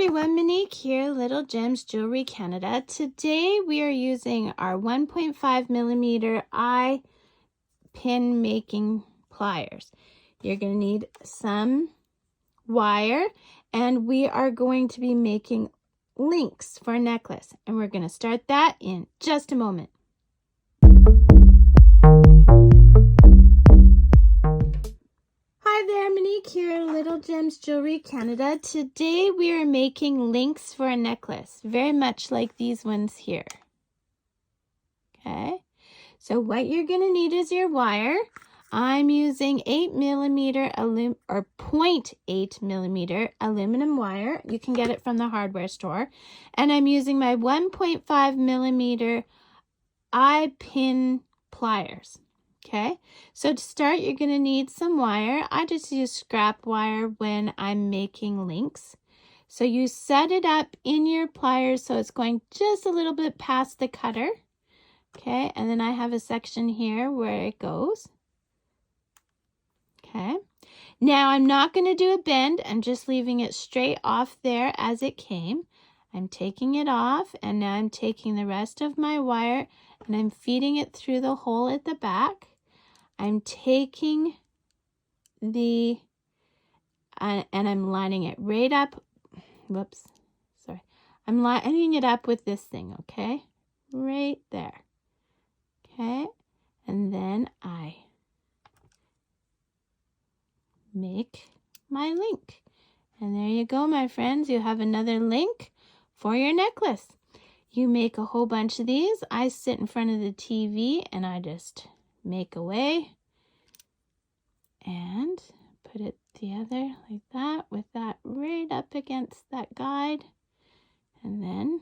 everyone, Monique here, Little Gems Jewelry Canada. Today we are using our 1.5 millimeter eye pin making pliers. You're going to need some wire, and we are going to be making links for a necklace, and we're going to start that in just a moment. Hi there, Monique here, Little Gems Jewelry Canada. Today we are making links for a necklace, very much like these ones here. Okay, so what you're going to need is your wire. I'm using 8 millimeter or 0.8 millimeter aluminum wire. You can get it from the hardware store. And I'm using my 1.5 millimeter eye pin pliers. Okay, so to start, you're going to need some wire. I just use scrap wire when I'm making links. So you set it up in your pliers so it's going just a little bit past the cutter. Okay, and then I have a section here where it goes. Okay, now I'm not going to do a bend. I'm just leaving it straight off there as it came. I'm taking it off, and now I'm taking the rest of my wire and I'm feeding it through the hole at the back. I'm taking the, and I'm lining it right up, whoops, sorry. I'm lining it up with this thing, okay? Right there. Okay, and then I make my link. And there you go, my friends. You have another link for your necklace. You make a whole bunch of these. I sit in front of the TV and I just make away and put it together like that, with that right up against that guide. And then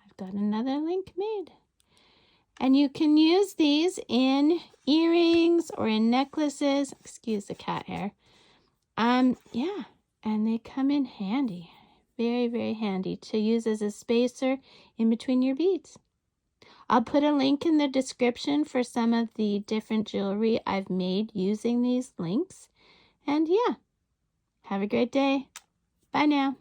I've got another link made. And you can use these in earrings or in necklaces. Excuse the cat hair. Yeah, and they come in handy. Very, very handy to use as a spacer in between your beads. I'll put a link in the description for some of the different jewelry I've made using these links. And yeah, have a great day. Bye now.